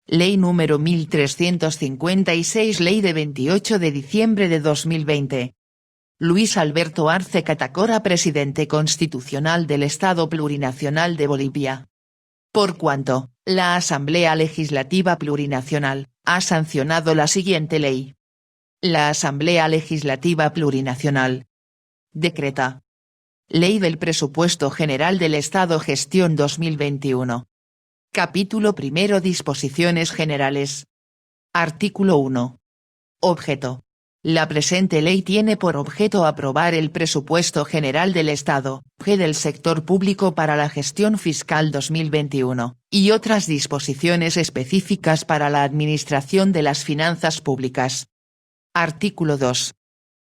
Ley número 1356, Ley de 28 de diciembre de 2020. Luis Alberto Arce Catacora, Presidente Constitucional del Estado Plurinacional de Bolivia. Por cuanto, la Asamblea Legislativa Plurinacional ha sancionado la siguiente ley. La Asamblea Legislativa Plurinacional decreta. Ley del Presupuesto General del Estado Gestión 2021. Capítulo primero. Disposiciones generales. Artículo 1. Objeto. La presente ley tiene por objeto aprobar el Presupuesto General del Estado, del sector público para la gestión fiscal 2021, y otras disposiciones específicas para la administración de las finanzas públicas. Artículo 2.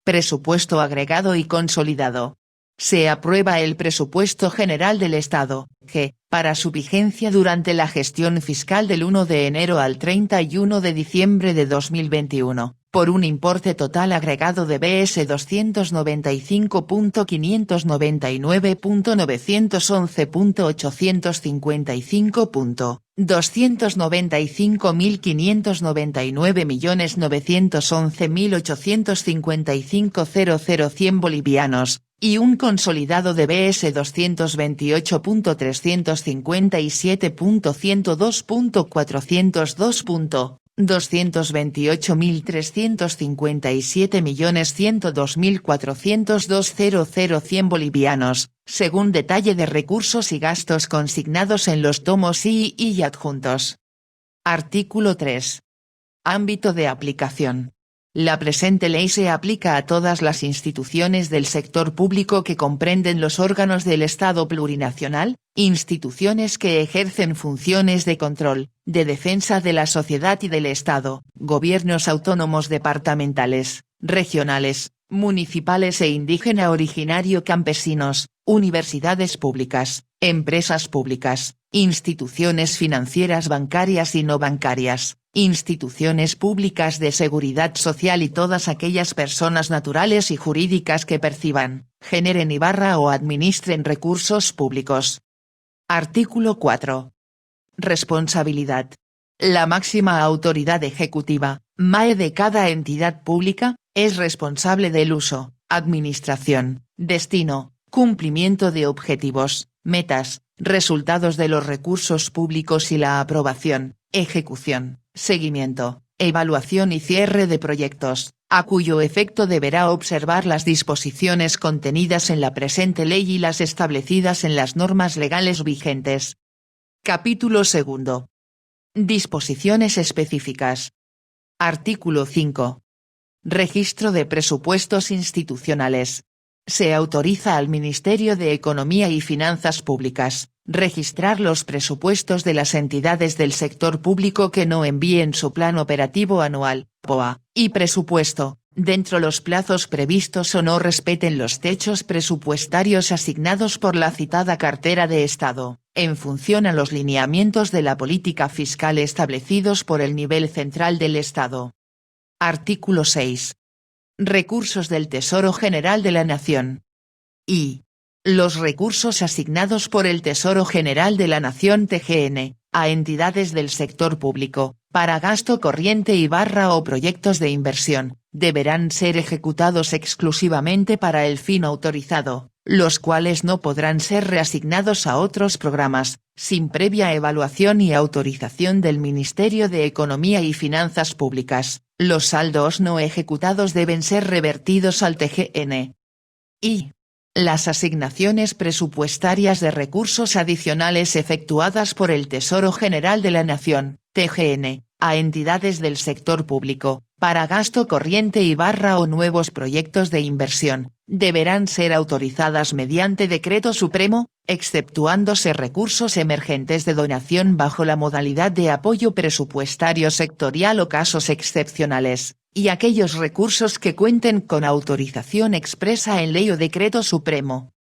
Presupuesto agregado y consolidado. Se aprueba el Presupuesto General del Estado, para su vigencia durante la gestión fiscal del 1 de enero al 31 de diciembre de 2021, por un importe total agregado de Bs 295.595.911.855. 295.599.911.855.00 bolivianos, y un consolidado de Bs 228.357.102.402. 228.357.102.402 bolivianos, según detalle de recursos y gastos consignados en los tomos I y adjuntos. Artículo 3. Ámbito de aplicación. La presente ley se aplica a todas las instituciones del sector público que comprenden los órganos del Estado plurinacional, instituciones que ejercen funciones de control, de defensa de la sociedad y del Estado, gobiernos autónomos departamentales, regionales, municipales e indígena originario campesinos, universidades públicas, empresas públicas, instituciones financieras bancarias y no bancarias, instituciones públicas de seguridad social y todas aquellas personas naturales y jurídicas que perciban, generen o administren recursos públicos. Artículo 4. Responsabilidad. La máxima autoridad ejecutiva, MAE de cada entidad pública, es responsable del uso, administración, destino, cumplimiento de objetivos, metas, resultados de los recursos públicos y la aprobación, ejecución, seguimiento, evaluación y cierre de proyectos, a cuyo efecto deberá observar las disposiciones contenidas en la presente ley y las establecidas en las normas legales vigentes. Capítulo 2. Disposiciones específicas. Artículo 5. Registro de presupuestos institucionales. Se autoriza al Ministerio de Economía y Finanzas Públicas registrar los presupuestos de las entidades del sector público que no envíen su plan operativo anual, POA, y presupuesto, dentro los plazos previstos o no respeten los techos presupuestarios asignados por la citada cartera de Estado, en función a los lineamientos de la política fiscal establecidos por el nivel central del Estado. Artículo 6. Recursos del Tesoro General de la Nación. Y los recursos asignados por el Tesoro General de la Nación (TGN) a entidades del sector público, para gasto corriente o proyectos de inversión, deberán ser ejecutados exclusivamente para el fin autorizado, los cuales no podrán ser reasignados a otros programas, sin previa evaluación y autorización del Ministerio de Economía y Finanzas Públicas. Los saldos no ejecutados deben ser revertidos al TGN. Y las asignaciones presupuestarias de recursos adicionales efectuadas por el Tesoro General de la Nación, TGN, a entidades del sector público, para gasto corriente o nuevos proyectos de inversión, deberán ser autorizadas mediante decreto supremo, exceptuándose recursos emergentes de donación bajo la modalidad de apoyo presupuestario sectorial o casos excepcionales, y aquellos recursos que cuenten con autorización expresa en ley o decreto supremo.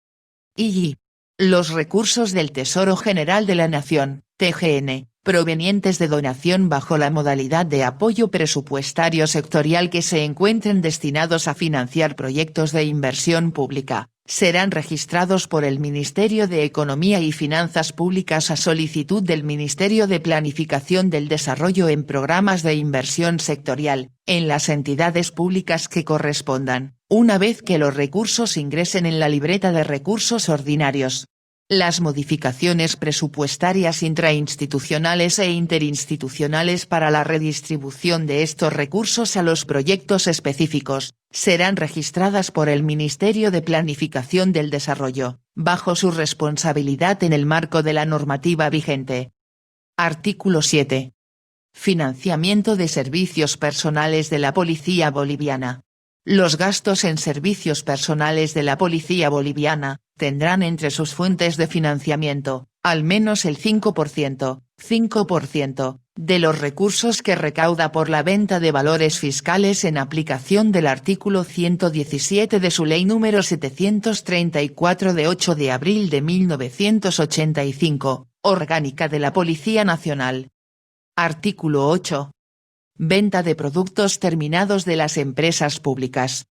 Y los recursos del Tesoro General de la Nación, TGN, provenientes de donación bajo la modalidad de apoyo presupuestario sectorial que se encuentren destinados a financiar proyectos de inversión pública, serán registrados por el Ministerio de Economía y Finanzas Públicas a solicitud del Ministerio de Planificación del Desarrollo en programas de inversión sectorial, en las entidades públicas que correspondan, una vez que los recursos ingresen en la libreta de recursos ordinarios. Las modificaciones presupuestarias intrainstitucionales e interinstitucionales para la redistribución de estos recursos a los proyectos específicos, serán registradas por el Ministerio de Planificación del Desarrollo, bajo su responsabilidad en el marco de la normativa vigente. Artículo 7. Financiamiento de servicios personales de la Policía Boliviana. Los gastos en servicios personales de la Policía Boliviana tendrán entre sus fuentes de financiamiento, al menos el 5%, de los recursos que recauda por la venta de valores fiscales en aplicación del artículo 117 de su Ley número 734 de 8 de abril de 1985, orgánica de la Policía Nacional. Artículo 8. Venta de productos terminados de las empresas públicas.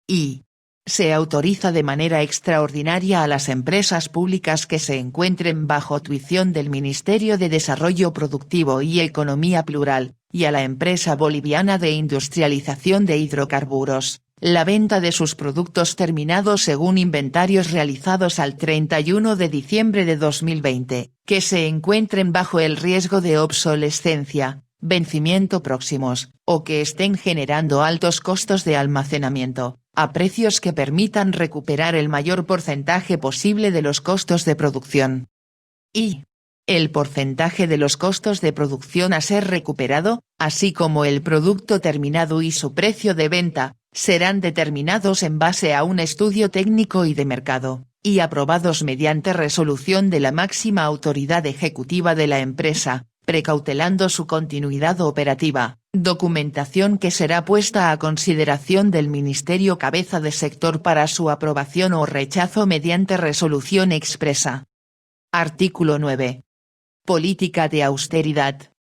Y se autoriza de manera extraordinaria a las empresas públicas que se encuentren bajo tuición del Ministerio de Desarrollo Productivo y Economía Plural, y a la empresa boliviana de industrialización de hidrocarburos, la venta de sus productos terminados según inventarios realizados al 31 de diciembre de 2020, que se encuentren bajo el riesgo de obsolescencia, vencimiento próximos, o que estén generando altos costos de almacenamiento, a precios que permitan recuperar el mayor porcentaje posible de los costos de producción. Y el porcentaje de los costos de producción a ser recuperado, así como el producto terminado y su precio de venta, serán determinados en base a un estudio técnico y de mercado, y aprobados mediante resolución de la máxima autoridad ejecutiva de la empresa, precautelando su continuidad operativa, documentación que será puesta a consideración del Ministerio Cabeza de Sector para su aprobación o rechazo mediante resolución expresa. Artículo 9. Política de austeridad.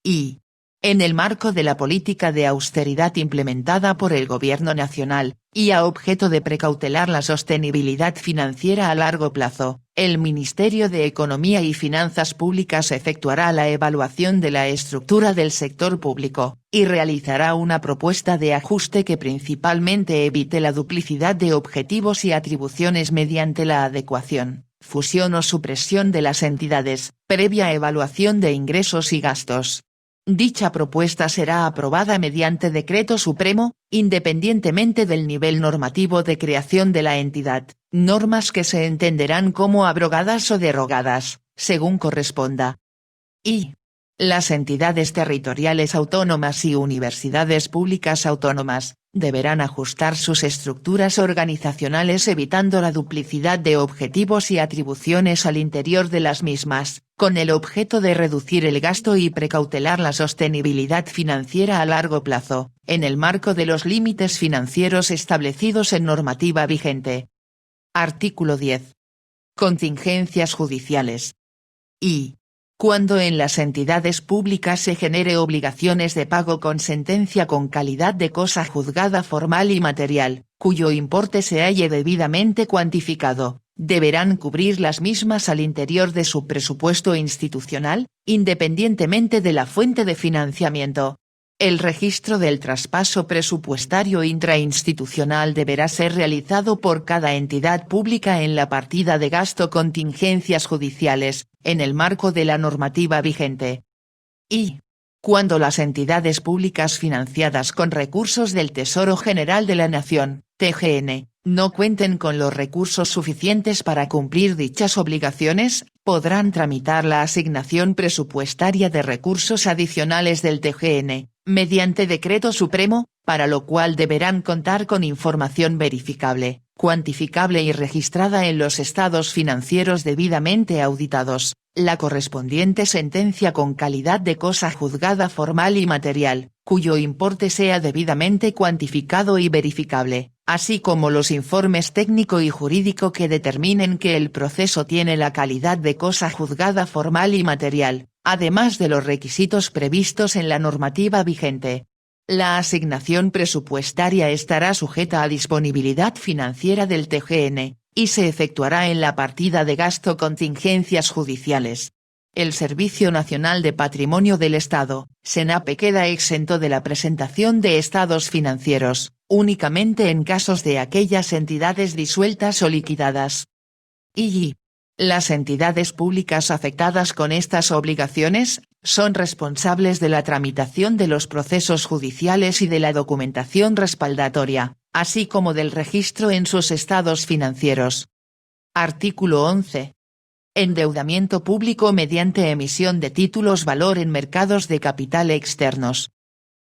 Y en el marco de la política de austeridad implementada por el Gobierno Nacional, y a objeto de precautelar la sostenibilidad financiera a largo plazo, el Ministerio de Economía y Finanzas Públicas efectuará la evaluación de la estructura del sector público, y realizará una propuesta de ajuste que principalmente evite la duplicidad de objetivos y atribuciones mediante la adecuación, fusión o supresión de las entidades, previa evaluación de ingresos y gastos. Dicha propuesta será aprobada mediante decreto supremo, independientemente del nivel normativo de creación de la entidad, normas que se entenderán como abrogadas o derogadas, según corresponda. Y las entidades territoriales autónomas y universidades públicas autónomas, deberán ajustar sus estructuras organizacionales evitando la duplicidad de objetivos y atribuciones al interior de las mismas, con el objeto de reducir el gasto y precautelar la sostenibilidad financiera a largo plazo, en el marco de los límites financieros establecidos en normativa vigente. Artículo 10. Contingencias judiciales. Y cuando en las entidades públicas se genere obligaciones de pago con sentencia con calidad de cosa juzgada formal y material, cuyo importe se halle debidamente cuantificado, deberán cubrir las mismas al interior de su presupuesto institucional, independientemente de la fuente de financiamiento. El registro del traspaso presupuestario intrainstitucional deberá ser realizado por cada entidad pública en la partida de gasto contingencias judiciales, en el marco de la normativa vigente. Y cuando las entidades públicas financiadas con recursos del Tesoro General de la Nación, TGN, no cuenten con los recursos suficientes para cumplir dichas obligaciones, podrán tramitar la asignación presupuestaria de recursos adicionales del TGN, mediante decreto supremo, para lo cual deberán contar con información verificable, cuantificable y registrada en los estados financieros debidamente auditados, la correspondiente sentencia con calidad de cosa juzgada formal y material, cuyo importe sea debidamente cuantificado y verificable, así como los informes técnico y jurídico que determinen que el proceso tiene la calidad de cosa juzgada formal y material, además de los requisitos previstos en la normativa vigente. La asignación presupuestaria estará sujeta a disponibilidad financiera del TGN, y se efectuará en la partida de gasto contingencias judiciales. El Servicio Nacional de Patrimonio del Estado, SENAPE, queda exento de la presentación de estados financieros, únicamente en casos de aquellas entidades disueltas o liquidadas. Y las entidades públicas afectadas con estas obligaciones, son responsables de la tramitación de los procesos judiciales y de la documentación respaldatoria, así como del registro en sus estados financieros. Artículo 11. Endeudamiento público mediante emisión de títulos valor en mercados de capital externos.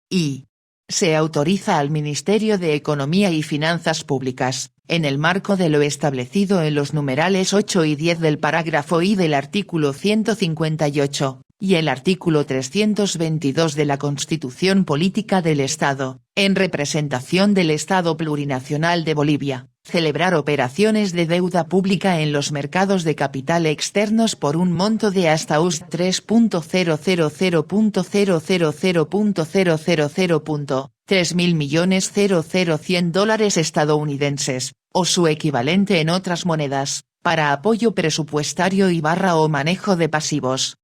Y se autoriza al Ministerio de Economía y Finanzas Públicas, en el marco de lo establecido en los numerales 8 y 10 del parágrafo I del artículo 158, y el artículo 322 de la Constitución Política del Estado, en representación del Estado Plurinacional de Bolivia, celebrar operaciones de deuda pública en los mercados de capital externos por un monto de hasta US$ 3.000.000.000.000.100.000 estadounidenses, o su equivalente en otras monedas, para apoyo presupuestario o manejo de pasivos.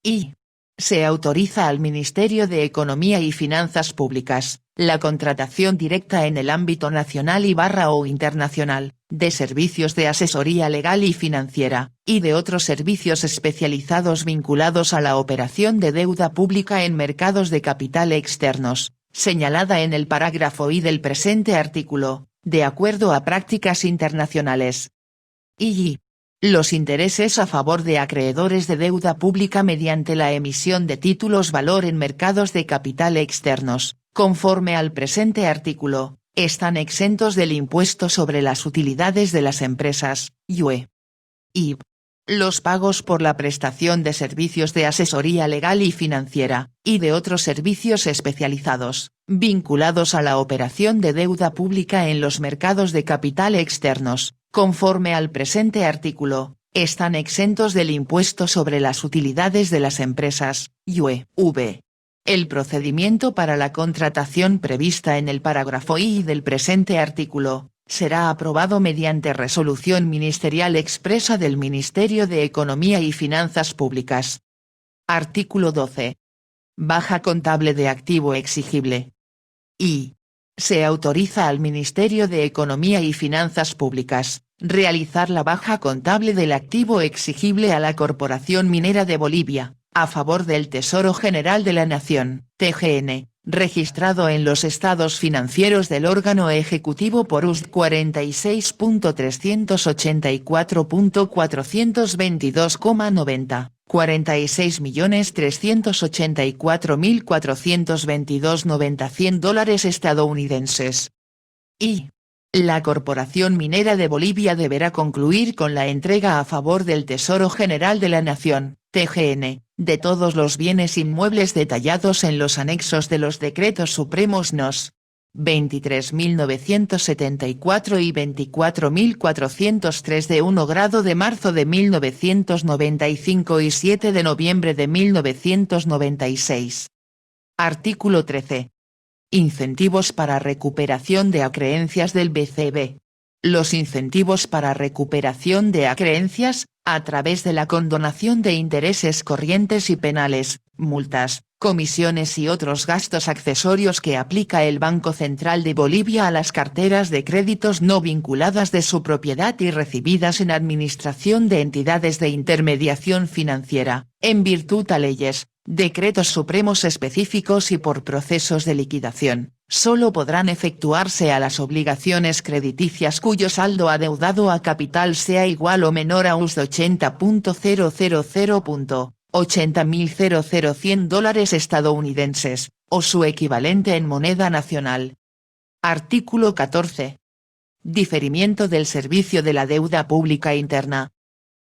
Y se autoriza al Ministerio de Economía y Finanzas Públicas, la contratación directa en el ámbito nacional o internacional, de servicios de asesoría legal y financiera, y de otros servicios especializados vinculados a la operación de deuda pública en mercados de capital externos, señalada en el parágrafo I del presente artículo, de acuerdo a prácticas internacionales. Y los intereses a favor de acreedores de deuda pública mediante la emisión de títulos valor en mercados de capital externos, conforme al presente artículo, están exentos del impuesto sobre las utilidades de las empresas, IUE. Y los pagos por la prestación de servicios de asesoría legal y financiera, y de otros servicios especializados, vinculados a la operación de deuda pública en los mercados de capital externos, conforme al presente artículo, están exentos del impuesto sobre las utilidades de las empresas, IUE-V. El procedimiento para la contratación prevista en el parágrafo I del presente artículo, será aprobado mediante resolución ministerial expresa del Ministerio de Economía y Finanzas Públicas. Artículo 12. Baja contable de activo exigible. Y se autoriza al Ministerio de Economía y Finanzas Públicas, realizar la baja contable del activo exigible a la Corporación Minera de Bolivia, a favor del Tesoro General de la Nación, TGN, registrado en los estados financieros del órgano ejecutivo por US 46.384.422,90. 46.384.422,90 $100 estadounidenses. Y la Corporación Minera de Bolivia deberá concluir con la entrega a favor del Tesoro General de la Nación, TGN, de todos los bienes inmuebles detallados en los anexos de los decretos supremos Nos. 23.974 y 24.403 de 1 grado de marzo de 1995 y 7 de noviembre de 1996. Artículo 13. Incentivos para recuperación de acreencias del BCB. Los incentivos para recuperación de acreencias, a través de la condonación de intereses corrientes y penales, multas, comisiones y otros gastos accesorios que aplica el Banco Central de Bolivia a las carteras de créditos no vinculadas de su propiedad y recibidas en administración de entidades de intermediación financiera, en virtud a leyes, decretos supremos específicos y por procesos de liquidación, solo podrán efectuarse a las obligaciones crediticias cuyo saldo adeudado a capital sea igual o menor a US$ 80.000.100 $100.000 estadounidenses, o su equivalente en moneda nacional. Artículo 14. Diferimiento del servicio de la deuda pública interna.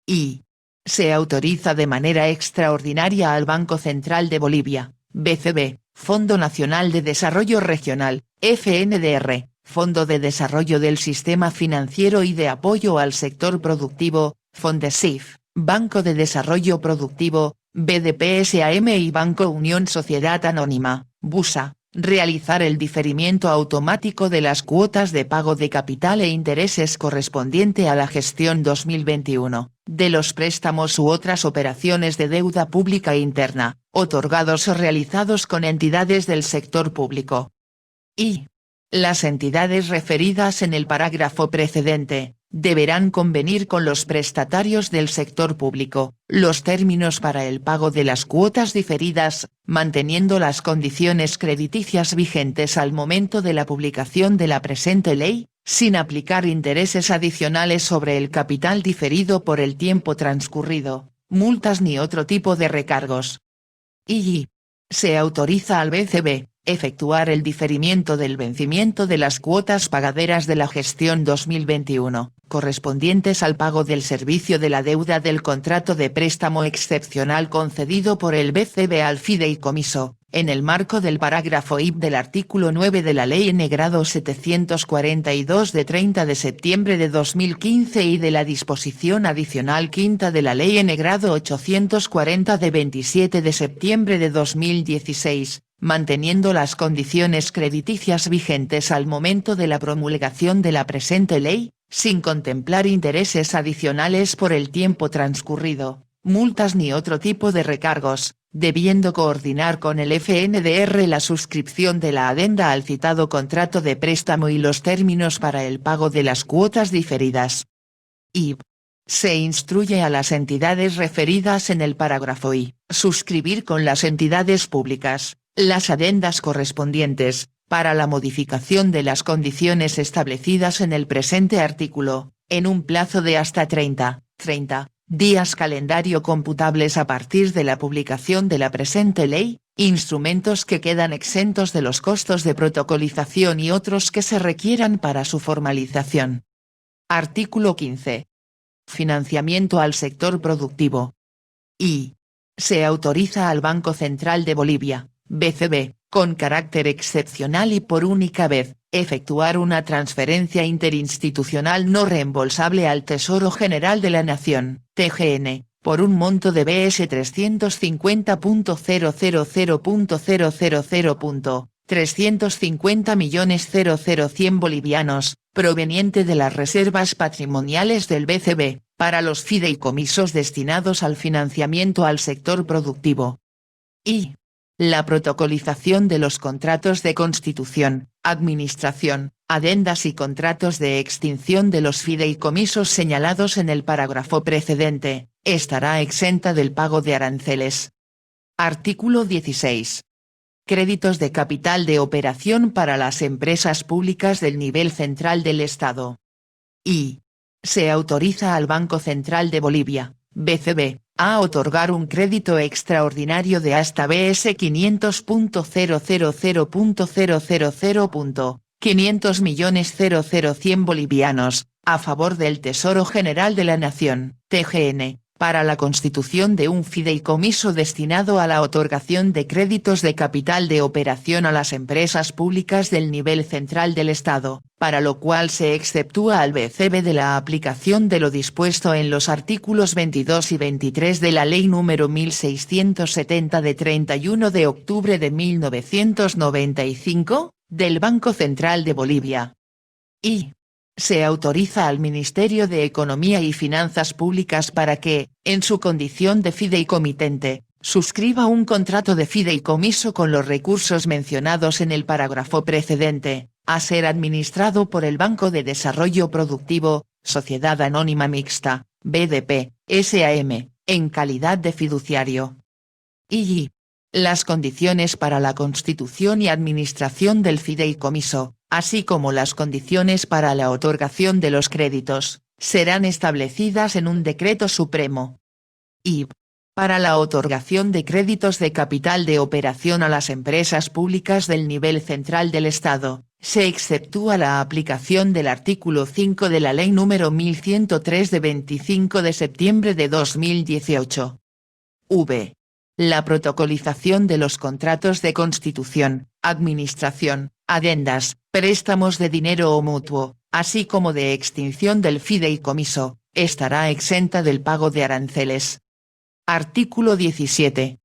Y se autoriza de manera extraordinaria al Banco Central de Bolivia, BCB, Fondo Nacional de Desarrollo Regional, FNDR, Fondo de Desarrollo del Sistema Financiero y de Apoyo al Sector Productivo, FONDESIF, Banco de Desarrollo Productivo, BDPSAM y Banco Unión Sociedad Anónima, BUSA, Realizar el diferimiento automático de las cuotas de pago de capital e intereses correspondiente a la gestión 2021, de los préstamos u otras operaciones de deuda pública interna, otorgados o realizados con entidades del sector público. Y las entidades referidas en el parágrafo precedente, deberán convenir con los prestatarios del sector público, los términos para el pago de las cuotas diferidas, manteniendo las condiciones crediticias vigentes al momento de la publicación de la presente ley, sin aplicar intereses adicionales sobre el capital diferido por el tiempo transcurrido, multas ni otro tipo de recargos. Y se autoriza al BCB efectuar el diferimiento del vencimiento de las cuotas pagaderas de la gestión 2021, correspondientes al pago del servicio de la deuda del contrato de préstamo excepcional concedido por el BCB al fideicomiso, en el marco del parágrafo IP del artículo 9 de la Ley N-grado 742 de 30 de septiembre de 2015 y de la disposición adicional quinta de la Ley N-grado 840 de 27 de septiembre de 2016, manteniendo las condiciones crediticias vigentes al momento de la promulgación de la presente ley, sin contemplar intereses adicionales por el tiempo transcurrido, multas ni otro tipo de recargos, debiendo coordinar con el FNDR la suscripción de la adenda al citado contrato de préstamo y los términos para el pago de las cuotas diferidas. Y se instruye a las entidades referidas en el parágrafo I, suscribir con las entidades públicas las adendas correspondientes, para la modificación de las condiciones establecidas en el presente artículo, en un plazo de hasta 30 días calendario computables a partir de la publicación de la presente ley, instrumentos que quedan exentos de los costos de protocolización y otros que se requieran para su formalización. Artículo 15. Financiamiento al sector productivo. Y se autoriza al Banco Central de Bolivia, BCB, con carácter excepcional y por única vez, efectuar una transferencia interinstitucional no reembolsable al Tesoro General de la Nación, TGN, por un monto de Bs 350.000.350.000.100 bolivianos, proveniente de las reservas patrimoniales del BCB, para los fideicomisos destinados al financiamiento al sector productivo. Y la protocolización de los contratos de constitución, administración, adendas y contratos de extinción de los fideicomisos señalados en el parágrafo precedente, estará exenta del pago de aranceles. Artículo 16. Créditos de capital de operación para las empresas públicas del nivel central del Estado. Y se autoriza al Banco Central de Bolivia, BCB, a otorgar un crédito extraordinario de hasta Bs 500.000.500.000.100 bolivianos, a favor del Tesoro General de la Nación, TGN, para la constitución de un fideicomiso destinado a la otorgación de créditos de capital de operación a las empresas públicas del nivel central del Estado, para lo cual se exceptúa al BCB de la aplicación de lo dispuesto en los artículos 22 y 23 de la Ley número 1670 de 31 de octubre de 1995, del Banco Central de Bolivia. Y se autoriza al Ministerio de Economía y Finanzas Públicas para que, en su condición de fideicomitente, suscriba un contrato de fideicomiso con los recursos mencionados en el parágrafo precedente, a ser administrado por el Banco de Desarrollo Productivo, Sociedad Anónima Mixta, BDP, SAM, en calidad de fiduciario. Y las condiciones para la constitución y administración del fideicomiso, así como las condiciones para la otorgación de los créditos, serán establecidas en un decreto supremo. Y para la otorgación de créditos de capital de operación a las empresas públicas del nivel central del Estado, se exceptúa la aplicación del artículo 5 de la Ley número 1103 de 25 de septiembre de 2018. V. La protocolización de los contratos de constitución, administración, adendas, préstamos de dinero o mutuo, así como de extinción del fideicomiso, estará exenta del pago de aranceles. Artículo 17.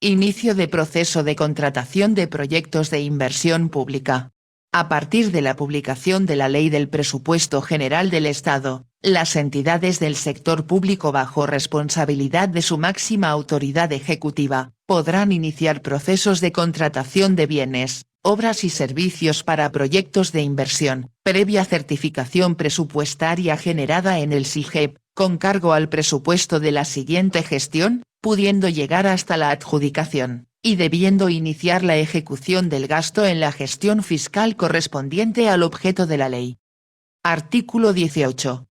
Inicio de proceso de contratación de proyectos de inversión pública. A partir de la publicación de la Ley del Presupuesto General del Estado, las entidades del sector público bajo responsabilidad de su máxima autoridad ejecutiva, podrán iniciar procesos de contratación de bienes, obras y servicios para proyectos de inversión, previa certificación presupuestaria generada en el SIGEP, con cargo al presupuesto de la siguiente gestión, pudiendo llegar hasta la adjudicación, y debiendo iniciar la ejecución del gasto en la gestión fiscal correspondiente al objeto de la ley. Artículo 18.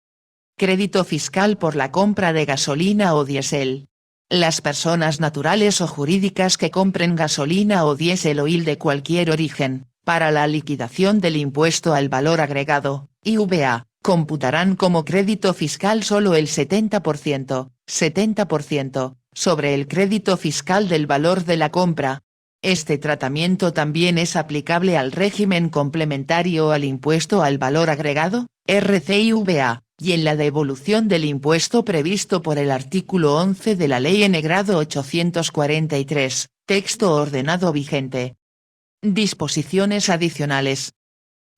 Crédito fiscal por la compra de gasolina o diésel. Las personas naturales o jurídicas que compren gasolina o diésel oil de cualquier origen, para la liquidación del impuesto al valor agregado, IVA, computarán como crédito fiscal solo el 70%, sobre el crédito fiscal del valor de la compra. Este tratamiento también es aplicable al régimen complementario al impuesto al valor agregado, RCIVA, y en la devolución del impuesto previsto por el artículo 11 de la Ley N. grado 843, texto ordenado vigente. Disposiciones adicionales.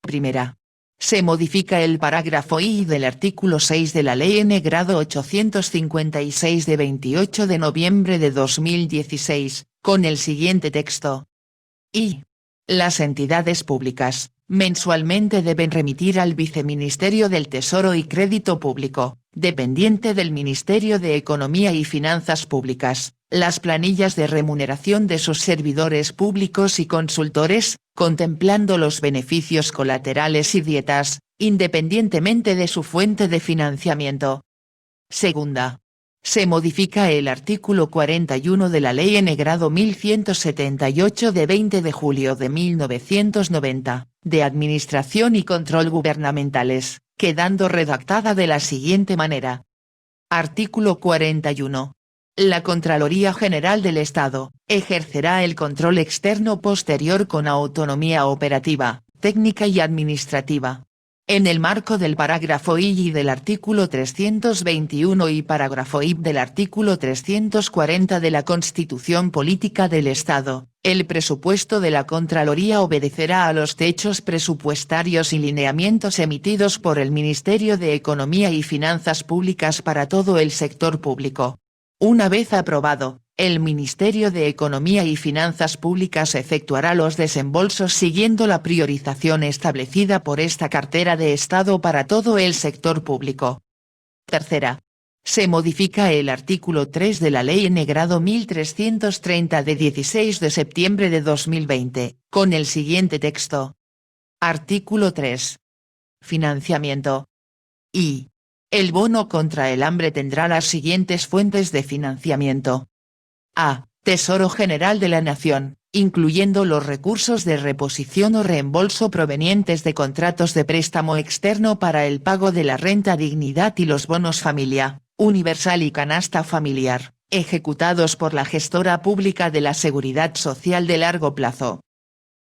Primera. Se modifica el parágrafo I del artículo 6 de la Ley N. grado 856 de 28 de noviembre de 2016, con el siguiente texto. I. Las entidades públicas, mensualmente deben remitir al Viceministerio del Tesoro y Crédito Público, dependiente del Ministerio de Economía y Finanzas Públicas, las planillas de remuneración de sus servidores públicos y consultores, contemplando los beneficios colaterales y dietas, independientemente de su fuente de financiamiento. Segunda. Se modifica el artículo 41 de la Ley N. grado 1178 de 20 de julio de 1990, de Administración y Control Gubernamentales, quedando redactada de la siguiente manera. Artículo 41. La Contraloría General del Estado, ejercerá el control externo posterior con autonomía operativa, técnica y administrativa. En el marco del parágrafo I del artículo 321 y parágrafo I del artículo 340 de la Constitución Política del Estado, el presupuesto de la Contraloría obedecerá a los techos presupuestarios y lineamientos emitidos por el Ministerio de Economía y Finanzas Públicas para todo el sector público. Una vez aprobado, el Ministerio de Economía y Finanzas Públicas efectuará los desembolsos siguiendo la priorización establecida por esta cartera de Estado para todo el sector público. Tercera. Se modifica el artículo 3 de la Ley N. grado 1330 de 16 de septiembre de 2020, con el siguiente texto. Artículo 3. Financiamiento. I. El bono contra el hambre tendrá las siguientes fuentes de financiamiento. A. Tesoro General de la Nación, incluyendo los recursos de reposición o reembolso provenientes de contratos de préstamo externo para el pago de la renta dignidad y los bonos familia, universal y canasta familiar, ejecutados por la gestora pública de la Seguridad Social de largo plazo.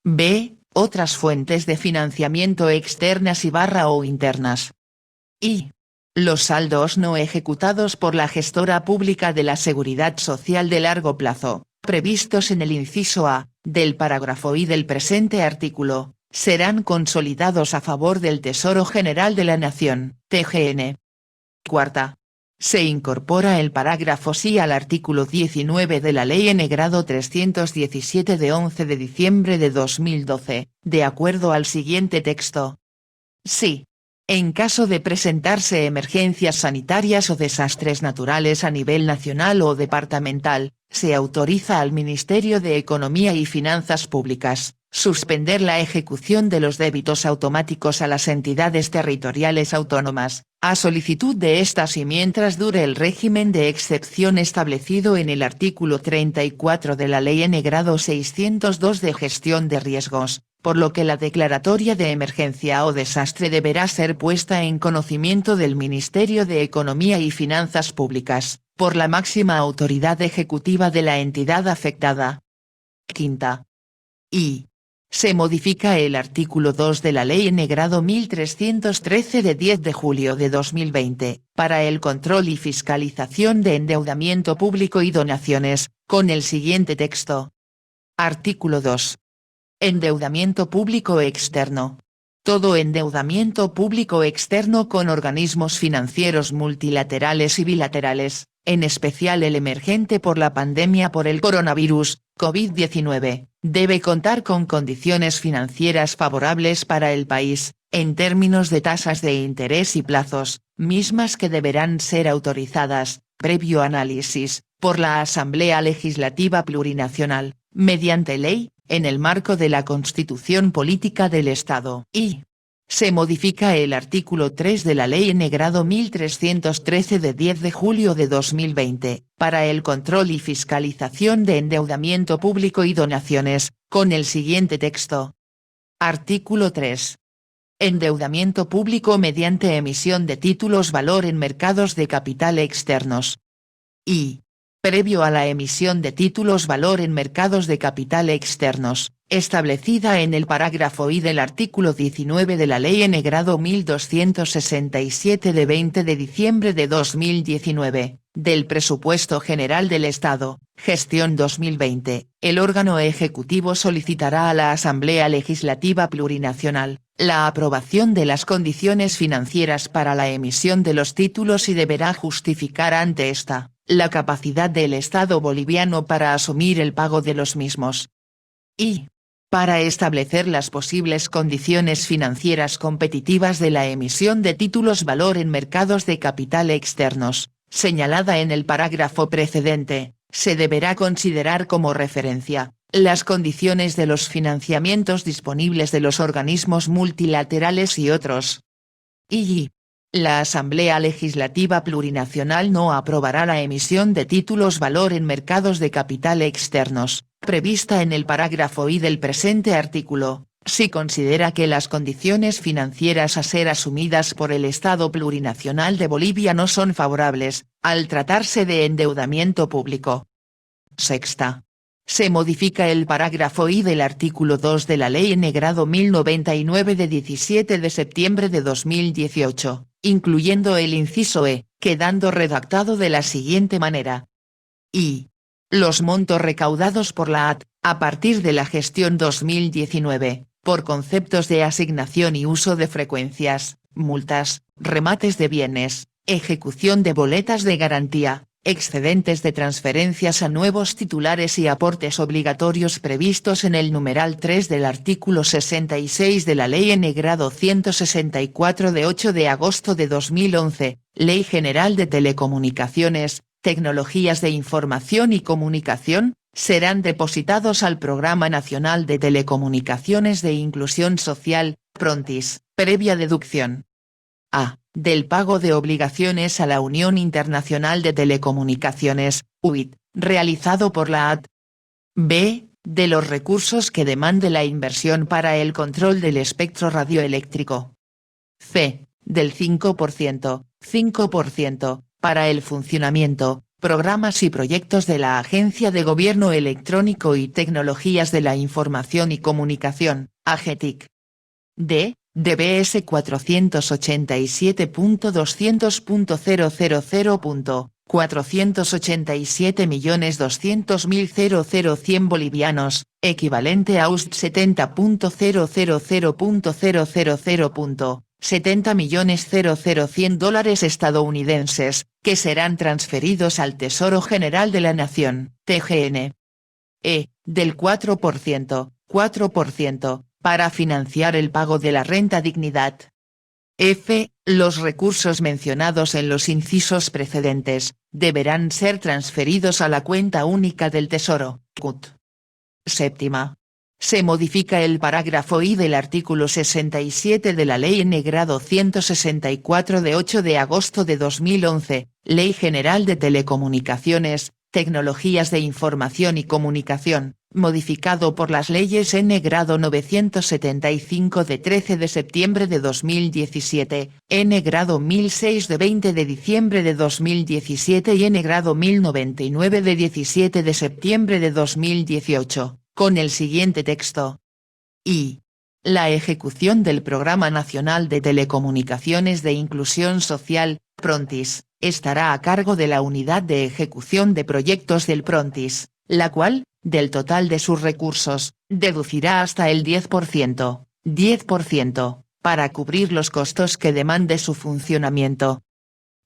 B. Otras fuentes de financiamiento externas y o internas. I. Los saldos no ejecutados por la gestora pública de la Seguridad Social de largo plazo, previstos en el inciso A, del parágrafo I del presente artículo, serán consolidados a favor del Tesoro General de la Nación, TGN. Cuarta. Se incorpora el parágrafo sí al artículo 19 de la Ley N. grado 317 de 11 de diciembre de 2012, de acuerdo al siguiente texto. Sí. En caso de presentarse emergencias sanitarias o desastres naturales a nivel nacional o departamental, se autoriza al Ministerio de Economía y Finanzas Públicas, suspender la ejecución de los débitos automáticos a las entidades territoriales autónomas, a solicitud de estas y mientras dure el régimen de excepción establecido en el artículo 34 de la Ley N. grado 602 de Gestión de Riesgos, por lo que la declaratoria de emergencia o desastre deberá ser puesta en conocimiento del Ministerio de Economía y Finanzas Públicas, por la máxima autoridad ejecutiva de la entidad afectada. Quinta. I. Se modifica el artículo 2 de la Ley N grado 1313 de 10 de julio de 2020, para el control y fiscalización de endeudamiento público y donaciones, con el siguiente texto. Artículo 2. Endeudamiento público externo. Todo endeudamiento público externo con organismos financieros multilaterales y bilaterales, en especial el emergente por la pandemia por el coronavirus, COVID-19, debe contar con condiciones financieras favorables para el país, en términos de tasas de interés y plazos, mismas que deberán ser autorizadas, previo análisis, por la Asamblea Legislativa Plurinacional, mediante ley, en el marco de la Constitución Política del Estado. Y se modifica el artículo 3 de la Ley N grado 1313 de 10 de julio de 2020, para el control y fiscalización de endeudamiento público y donaciones, con el siguiente texto. Artículo 3. Endeudamiento público mediante emisión de títulos valor en mercados de capital externos. Y, previo a la emisión de títulos valor en mercados de capital externos, establecida en el parágrafo I del artículo 19 de la Ley N grado 1267 de 20 de diciembre de 2019, del Presupuesto General del Estado, gestión 2020, el órgano ejecutivo solicitará a la Asamblea Legislativa Plurinacional la aprobación de las condiciones financieras para la emisión de los títulos y deberá justificar ante esta la capacidad del Estado boliviano para asumir el pago de los mismos. Y, para establecer las posibles condiciones financieras competitivas de la emisión de títulos valor en mercados de capital externos, señalada en el parágrafo precedente, se deberá considerar como referencia las condiciones de los financiamientos disponibles de los organismos multilaterales y otros. Y la Asamblea Legislativa Plurinacional no aprobará la emisión de títulos valor en mercados de capital externos, prevista en el parágrafo I del presente artículo, si considera que las condiciones financieras a ser asumidas por el Estado Plurinacional de Bolivia no son favorables, al tratarse de endeudamiento público. Sexta. Se modifica el parágrafo I del artículo 2 de la Ley N grado 1099 de 17 de septiembre de 2018, incluyendo el inciso E, quedando redactado de la siguiente manera. Y los montos recaudados por la AT, a partir de la gestión 2019, por conceptos de asignación y uso de frecuencias, multas, remates de bienes, ejecución de boletas de garantía, excedentes de transferencias a nuevos titulares y aportes obligatorios previstos en el numeral 3 del artículo 66 de la Ley N grado 164 de 8 de agosto de 2011, Ley General de Telecomunicaciones, Tecnologías de Información y Comunicación, serán depositados al Programa Nacional de Telecomunicaciones de Inclusión Social, Prontis, previa deducción. A. Del pago de obligaciones a la Unión Internacional de Telecomunicaciones, UIT, realizado por la AT. B. De los recursos que demande la inversión para el control del espectro radioeléctrico. C. Del 5%, para el funcionamiento, programas y proyectos de la Agencia de Gobierno Electrónico y Tecnologías de la Información y Comunicación, AGETIC. D. DBS 487.200.000.487.200.000 bolivianos, equivalente a USD 70.000.70.000.100 dólares estadounidenses, que serán transferidos al Tesoro General de la Nación, TGN. E. Del 4%, para financiar el pago de la renta dignidad. F. Los recursos mencionados en los incisos precedentes, deberán ser transferidos a la cuenta única del Tesoro, CUT. Séptima. Se modifica el parágrafo I del artículo 67 de la Ley N grado 164 de 8 de agosto de 2011, Ley General de Telecomunicaciones, Tecnologías de Información y Comunicación, modificado por las leyes N grado 975 de 13 de septiembre de 2017, N grado 1006 de 20 de diciembre de 2017 y N grado 1099 de 17 de septiembre de 2018, con el siguiente texto. y la ejecución del Programa Nacional de Telecomunicaciones de Inclusión Social, PRONTIS, estará a cargo de la Unidad de Ejecución de Proyectos del PRONTIS, la cual, del total de sus recursos, deducirá hasta el 10%, para cubrir los costos que demande su funcionamiento.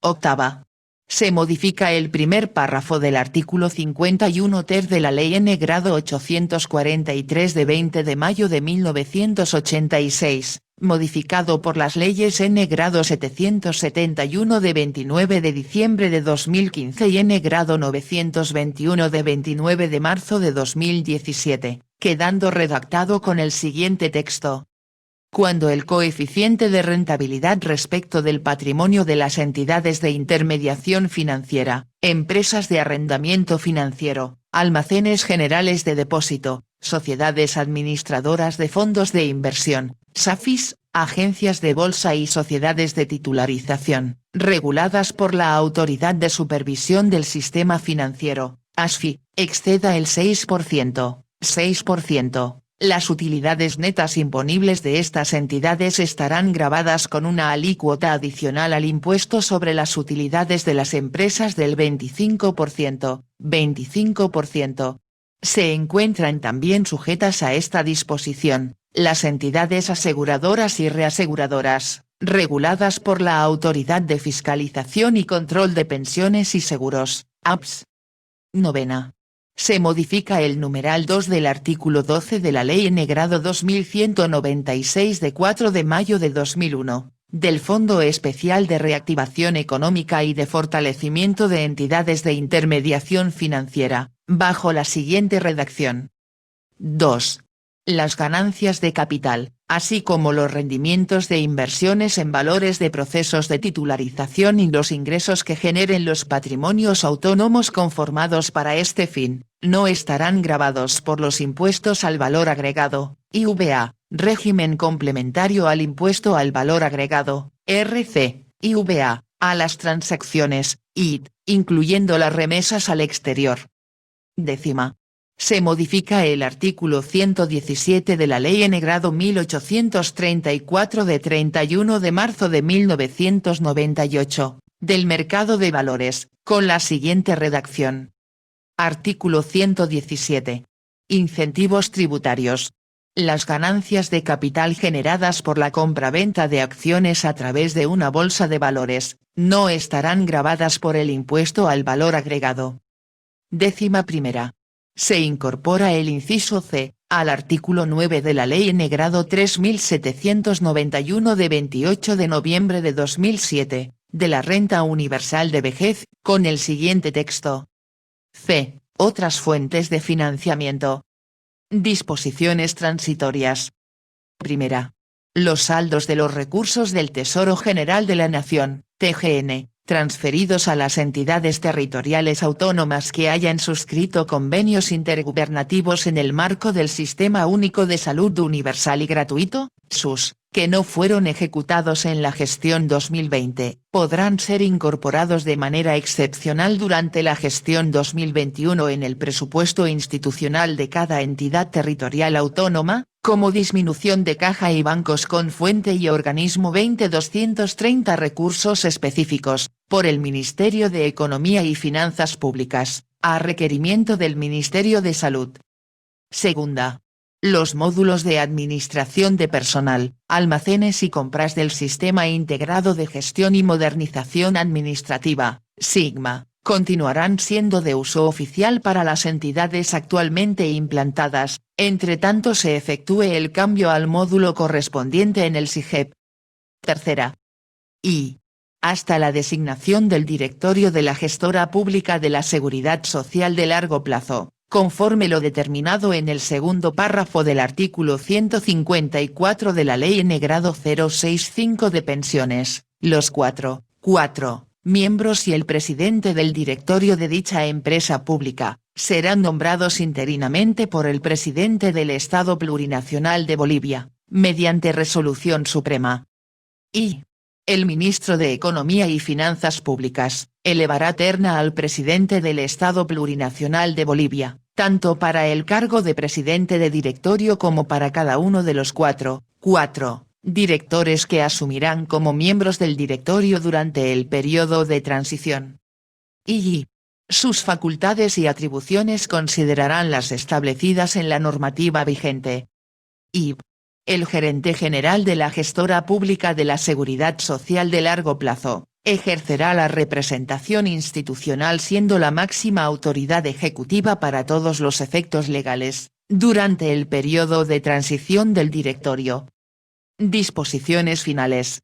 Octava. Se modifica el primer párrafo del artículo 51 ter de la Ley N grado 843 de 20 de mayo de 1986, modificado por las leyes N grado 771 de 29 de diciembre de 2015 y N grado 921 de 29 de marzo de 2017, quedando redactado con el siguiente texto. Cuando el coeficiente de rentabilidad respecto del patrimonio de las entidades de intermediación financiera, empresas de arrendamiento financiero, almacenes generales de depósito, sociedades administradoras de fondos de inversión, SAFIs, agencias de bolsa y sociedades de titularización, reguladas por la Autoridad de Supervisión del Sistema Financiero, ASFI, exceda el 6%, las utilidades netas imponibles de estas entidades estarán gravadas con una alícuota adicional al impuesto sobre las utilidades de las empresas del 25%. Se encuentran también sujetas a esta disposición, las entidades aseguradoras y reaseguradoras, reguladas por la Autoridad de Fiscalización y Control de Pensiones y Seguros, APS. Novena. Se modifica el numeral 2 del artículo 12 de la Ley N grado 2196 de 4 de mayo de 2001, del Fondo Especial de Reactivación Económica y de Fortalecimiento de Entidades de Intermediación Financiera, bajo la siguiente redacción. 2. Las ganancias de capital, así como los rendimientos de inversiones en valores de procesos de titularización y los ingresos que generen los patrimonios autónomos conformados para este fin, no estarán gravados por los impuestos al valor agregado, IVA, régimen complementario al impuesto al valor agregado, RC, IVA, a las transacciones, IT, incluyendo las remesas al exterior. Décima. Se modifica el artículo 117 de la Ley N grado 1834 de 31 de marzo de 1998, del mercado de valores, con la siguiente redacción. Artículo 117. Incentivos tributarios. Las ganancias de capital generadas por la compraventa de acciones a través de una bolsa de valores, no estarán gravadas por el impuesto al valor agregado. 11. Se incorpora el inciso C, al artículo 9 de la Ley N grado 3791 de 28 de noviembre de 2007, de la Renta Universal de Vejez, con el siguiente texto. C. Otras fuentes de financiamiento. Disposiciones transitorias. Primera. Los saldos de los recursos del Tesoro General de la Nación, TGN, transferidos a las entidades territoriales autónomas que hayan suscrito convenios intergubernativos en el marco del Sistema Único de Salud Universal y Gratuito, SUS, que no fueron ejecutados en la gestión 2020, podrán ser incorporados de manera excepcional durante la gestión 2021 en el presupuesto institucional de cada entidad territorial autónoma, como disminución de caja y bancos con fuente y organismo 20.230 recursos específicos, por el Ministerio de Economía y Finanzas Públicas, a requerimiento del Ministerio de Salud. Segunda. Los módulos de administración de personal, almacenes y compras del Sistema Integrado de Gestión y Modernización Administrativa, SIGMA, continuarán siendo de uso oficial para las entidades actualmente implantadas, entre tanto se efectúe el cambio al módulo correspondiente en el SIGEP. Tercera. Y. Hasta la designación del directorio de la gestora pública de la Seguridad Social de largo plazo, conforme lo determinado en el segundo párrafo del artículo 154 de la Ley N grado 065 de pensiones, los cuatro miembros y el presidente del directorio de dicha empresa pública, serán nombrados interinamente por el presidente del Estado Plurinacional de Bolivia, mediante resolución suprema. Y. El ministro de Economía y Finanzas Públicas, elevará terna al presidente del Estado Plurinacional de Bolivia, tanto para el cargo de presidente de directorio como para cada uno de los cuatro directores que asumirán como miembros del directorio durante el periodo de transición. Y sus facultades y atribuciones considerarán las establecidas en la normativa vigente. Y el gerente general de la gestora pública de la Seguridad Social de largo plazo ejercerá la representación institucional siendo la máxima autoridad ejecutiva para todos los efectos legales, durante el periodo de transición del directorio. Disposiciones finales.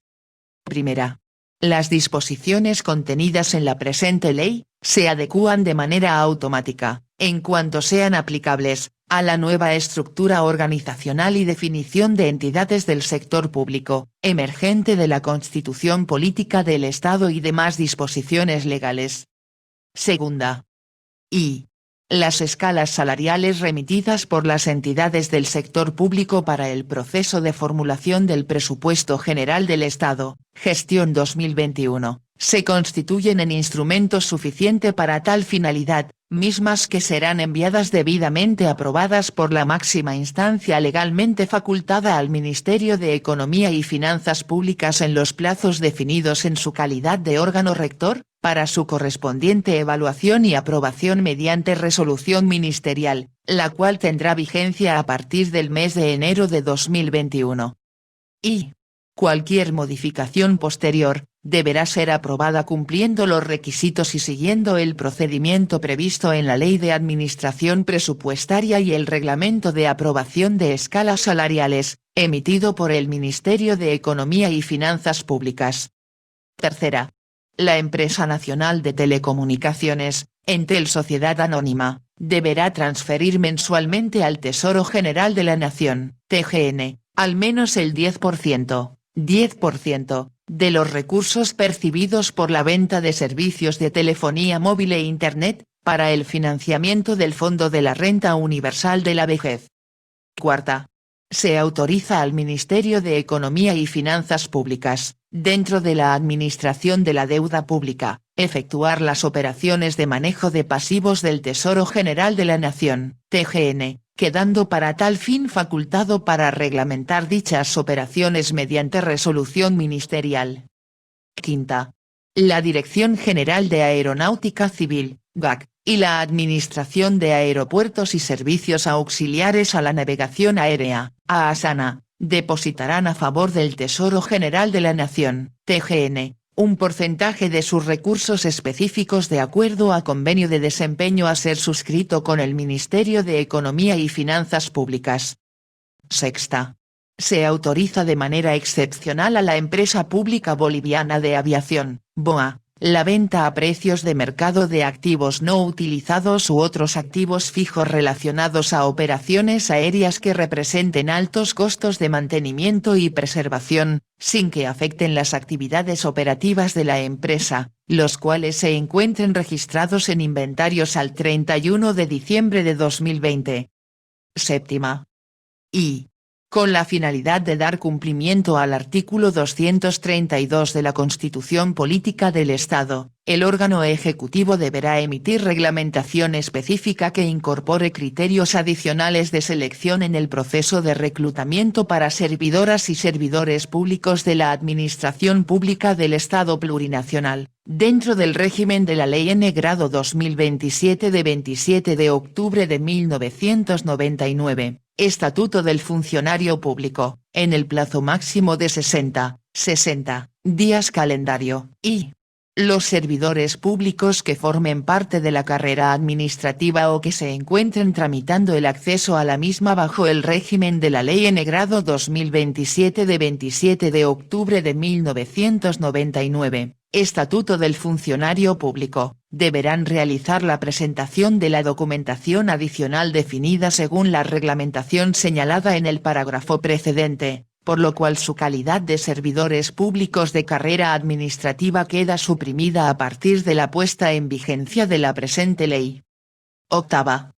Primera. Las disposiciones contenidas en la presente ley, se adecúan de manera automática, en cuanto sean aplicables, a la nueva estructura organizacional y definición de entidades del sector público, emergente de la Constitución Política del Estado y demás disposiciones legales. Segunda. Y las escalas salariales remitidas por las entidades del sector público para el proceso de formulación del Presupuesto General del Estado, gestión 2021, se constituyen en instrumento suficiente para tal finalidad, mismas que serán enviadas debidamente aprobadas por la máxima instancia legalmente facultada al Ministerio de Economía y Finanzas Públicas en los plazos definidos en su calidad de órgano rector, para su correspondiente evaluación y aprobación mediante resolución ministerial, la cual tendrá vigencia a partir del mes de enero de 2021. Y cualquier modificación posterior, deberá ser aprobada cumpliendo los requisitos y siguiendo el procedimiento previsto en la Ley de Administración Presupuestaria y el Reglamento de Aprobación de Escalas Salariales, emitido por el Ministerio de Economía y Finanzas Públicas. Tercera. La Empresa Nacional de Telecomunicaciones, Entel Sociedad Anónima, deberá transferir mensualmente al Tesoro General de la Nación, TGN, al menos el 10%, de los recursos percibidos por la venta de servicios de telefonía móvil e Internet, para el financiamiento del Fondo de la Renta Universal de la Vejez. Cuarta. Se autoriza al Ministerio de Economía y Finanzas Públicas, dentro de la Administración de la Deuda Pública, efectuar las operaciones de manejo de pasivos del Tesoro General de la Nación, TGN, quedando para tal fin facultado para reglamentar dichas operaciones mediante resolución ministerial. Quinta. La Dirección General de Aeronáutica Civil, GAC, y la Administración de Aeropuertos y Servicios Auxiliares a la Navegación Aérea, AASANA, depositarán a favor del Tesoro General de la Nación, TGN, un porcentaje de sus recursos específicos de acuerdo a convenio de desempeño a ser suscrito con el Ministerio de Economía y Finanzas Públicas. Sexta. Se autoriza de manera excepcional a la Empresa Pública Boliviana de Aviación, BOA, la venta a precios de mercado de activos no utilizados u otros activos fijos relacionados a operaciones aéreas que representen altos costos de mantenimiento y preservación, sin que afecten las actividades operativas de la empresa, los cuales se encuentren registrados en inventarios al 31 de diciembre de 2020. Séptima. Y con la finalidad de dar cumplimiento al artículo 232 de la Constitución Política del Estado, el órgano ejecutivo deberá emitir reglamentación específica que incorpore criterios adicionales de selección en el proceso de reclutamiento para servidoras y servidores públicos de la Administración Pública del Estado Plurinacional, dentro del régimen de la Ley N-Grado 2027 de 27 de octubre de 1999. Estatuto del Funcionario Público, en el plazo máximo de 60 días calendario, y los servidores públicos que formen parte de la carrera administrativa o que se encuentren tramitando el acceso a la misma bajo el régimen de la Ley N-Grado 2027 de 27 de octubre de 1999. Estatuto del Funcionario Público, deberán realizar la presentación de la documentación adicional definida según la reglamentación señalada en el párrafo precedente, por lo cual su calidad de servidores públicos de carrera administrativa queda suprimida a partir de la puesta en vigencia de la presente ley. Octava.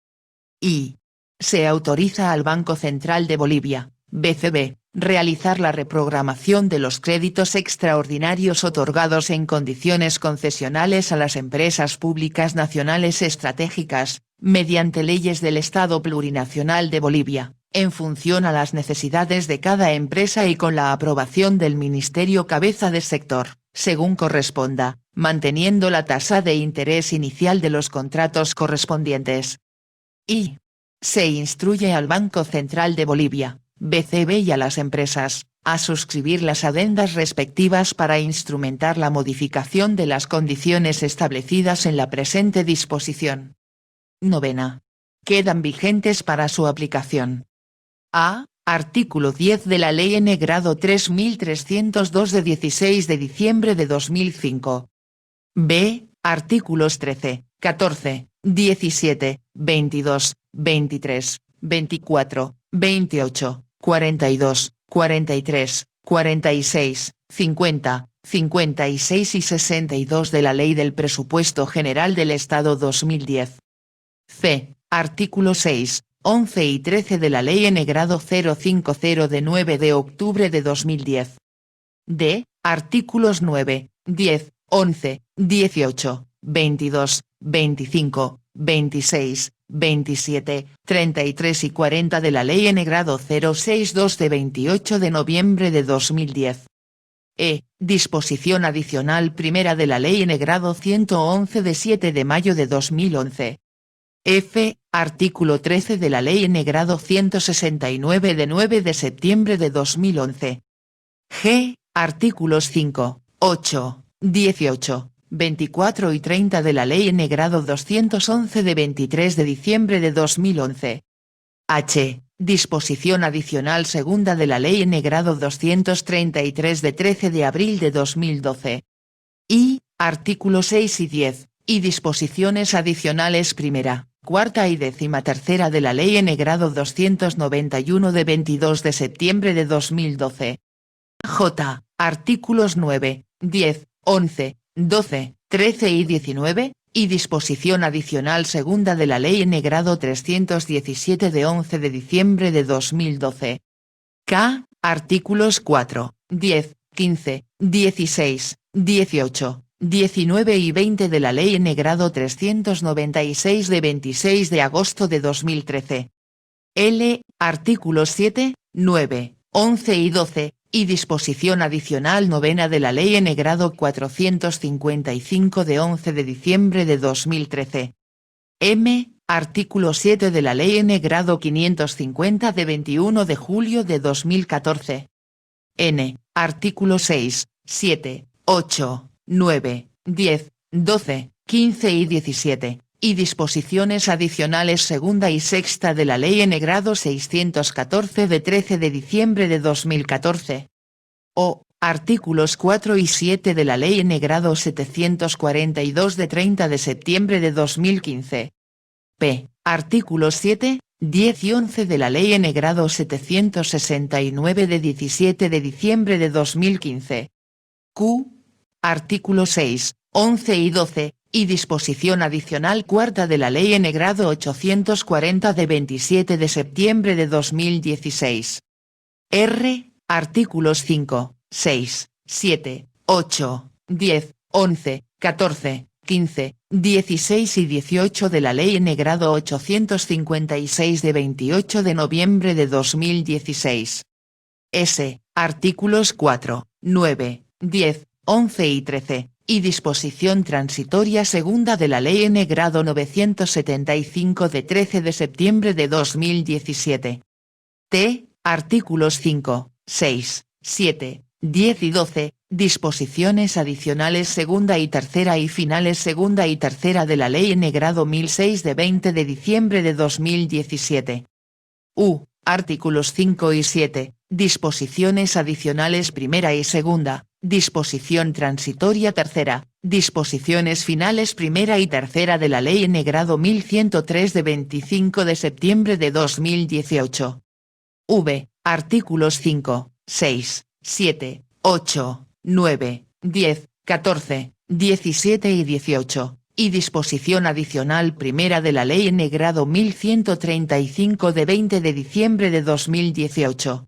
Y se autoriza al Banco Central de Bolivia, BCB, realizar la reprogramación de los créditos extraordinarios otorgados en condiciones concesionales a las empresas públicas nacionales estratégicas, mediante leyes del Estado Plurinacional de Bolivia, en función a las necesidades de cada empresa y con la aprobación del Ministerio Cabeza de Sector, según corresponda, manteniendo la tasa de interés inicial de los contratos correspondientes. Y se instruye al Banco Central de Bolivia, BCB, y a las empresas, a suscribir las adendas respectivas para instrumentar la modificación de las condiciones establecidas en la presente disposición. Novena. Quedan vigentes para su aplicación. A. Artículo 10 de la Ley N. Grado 3302 de 16 de diciembre de 2005. B. Artículos 13, 14, 17, 22, 23, 24, 28, 42, 43, 46, 50, 56 y 62 de la Ley del Presupuesto General del Estado 2010. C. Artículo 6, 11 y 13 de la Ley N. Grado 050 de 9 de octubre de 2010. D. Artículos 9, 10, 11, 18, 22, 25, 26, 27, 33 y 40 de la Ley N. Grado 062 de 28 de noviembre de 2010. E. Disposición adicional primera de la Ley N. Grado 111 de 7 de mayo de 2011. F. Artículo 13 de la Ley N. Grado 169 de 9 de septiembre de 2011. G. Artículos 5, 8, 18, 24 y 30 de la Ley N. Grado 211 de 23 de diciembre de 2011. H. Disposición adicional segunda de la Ley N. Grado 233 de 13 de abril de 2012. I. Artículos 6 y 10, y disposiciones adicionales primera, cuarta y 13ª de la Ley N. Grado 291 de 22 de septiembre de 2012. J. Artículos 9, 10, 11, 12, 13 y 19, y disposición adicional segunda de la Ley N. Grado 317 de 11 de diciembre de 2012. K. Artículos 4, 10, 15, 16, 18, 19 y 20 de la Ley N. Grado 396 de 26 de agosto de 2013. L. Artículos 7, 9, 11 y 12, y disposición adicional novena de la Ley N. Grado 455 de 11 de diciembre de 2013. M. Artículo 7 de la Ley N. Grado 550 de 21 de julio de 2014. N. Artículo 6, 7, 8, 9, 10, 12, 15 y 17, y disposiciones adicionales segunda y sexta de la Ley N. Grado 614 de 13 de diciembre de 2014. O. Artículos 4 y 7 de la Ley N. Grado 742 de 30 de septiembre de 2015. P. Artículos 7, 10 y 11 de la Ley N. Grado 769 de 17 de diciembre de 2015. Q. Artículos 6, 11 y 12, y disposición adicional cuarta de la Ley N. Grado 840 de 27 de septiembre de 2016. R. Artículos 5, 6, 7, 8, 10, 11, 14, 15, 16 y 18 de la Ley N. Grado 856 de 28 de noviembre de 2016. S. Artículos 4, 9, 10, 11 y 13, y disposición transitoria segunda de la Ley N. Grado 975 de 13 de septiembre de 2017. T. Artículos 5, 6, 7, 10 y 12, disposiciones adicionales segunda y tercera y finales segunda y tercera de la Ley N. Grado 1006 de 20 de diciembre de 2017. U. Artículos 5 y 7, disposiciones adicionales primera y segunda, disposición transitoria tercera, disposiciones finales primera y tercera de la Ley N. Grado 1103 de 25 de septiembre de 2018. V. Artículos 5, 6, 7, 8, 9, 10, 14, 17 y 18, y disposición adicional primera de la Ley N. Grado 1135 de 20 de diciembre de 2018.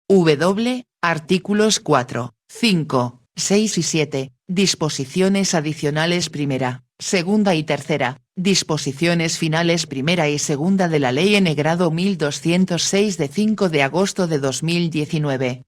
W. Artículos 4, 5, 6 y 7, Disposiciones adicionales primera, segunda y tercera, disposiciones finales primera y segunda de la Ley N grado 1206 de 5 de agosto de 2019.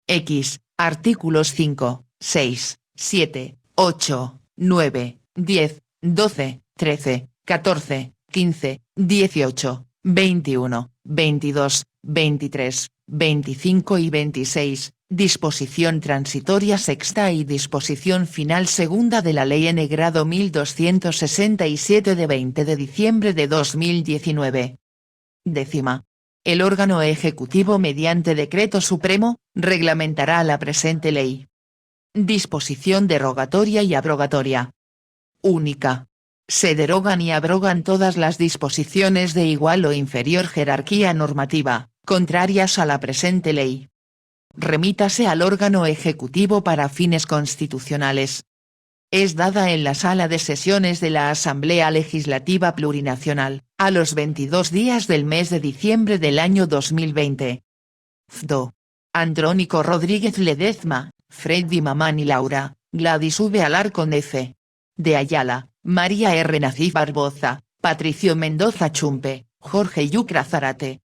X, artículos 5, 6, 7, 8, 9, 10, 12, 13, 14, 15, 18, 21, 22, 23, 25 y 26, disposición transitoria sexta y disposición final segunda de la Ley N grado 1267 de 20 de diciembre de 2019. Décima. El órgano ejecutivo mediante decreto supremo, reglamentará la presente ley. Disposición derogatoria y abrogatoria. Única. Se derogan y abrogan todas las disposiciones de igual o inferior jerarquía normativa, contrarias a la presente ley. Remítase al órgano ejecutivo para fines constitucionales. Es dada en la sala de sesiones de la Asamblea Legislativa Plurinacional, a los 22 días del mes de diciembre del año 2020. FDO. Andrónico Rodríguez Ledezma, Freddy Mamani Laura, Gladys V. Alarcón F. De Ayala, María R. Nacif Barboza, Patricio Mendoza Chumpe, Jorge Yucra Zarate.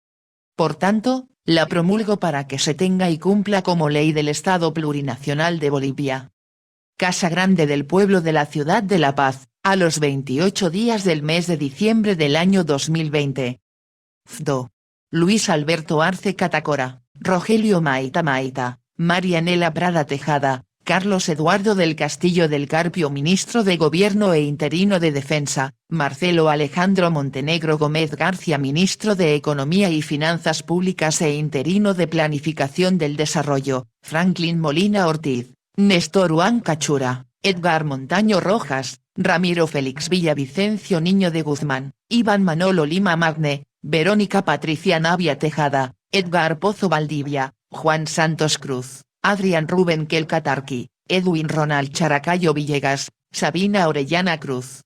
Por tanto, la promulgo para que se tenga y cumpla como ley del Estado Plurinacional de Bolivia. Casa Grande del Pueblo de la Ciudad de La Paz, a los 28 días del mes de diciembre del año 2020. FDO. Luis Alberto Arce Catacora, Rogelio Maita Maita, Marianela Prada Tejada, Carlos Eduardo del Castillo del Carpio Ministro de Gobierno e Interino de Defensa, Marcelo Alejandro Montenegro Gómez García Ministro de Economía y Finanzas Públicas e Interino de Planificación del Desarrollo, Franklin Molina Ortiz, Néstor Juan Cachura, Edgar Montaño Rojas, Ramiro Félix Villavicencio Niño de Guzmán, Iván Manolo Lima Magne, Verónica Patricia Navia Tejada, Edgar Pozo Valdivia, Juan Santos Cruz, Adrián Rubén Kelcatarqui, Edwin Ronald Characayo Villegas, Sabina Orellana Cruz.